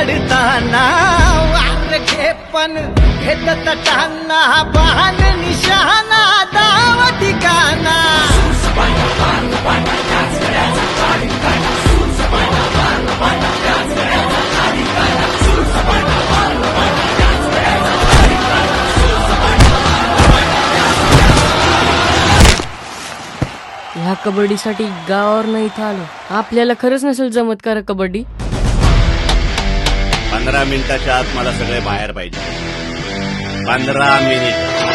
काढताना वार खेपन घेत तटांना बहान निशाणा दाव ठिकाणा ह्या कबड्डीसाठी गावावर इथं आलो. आपल्याला खरंच नसेल जमत का रे कबड्डी? 15 मिनिटाच्या आत मला सगळे बाहेर पाहिजे. 15 मिनिट.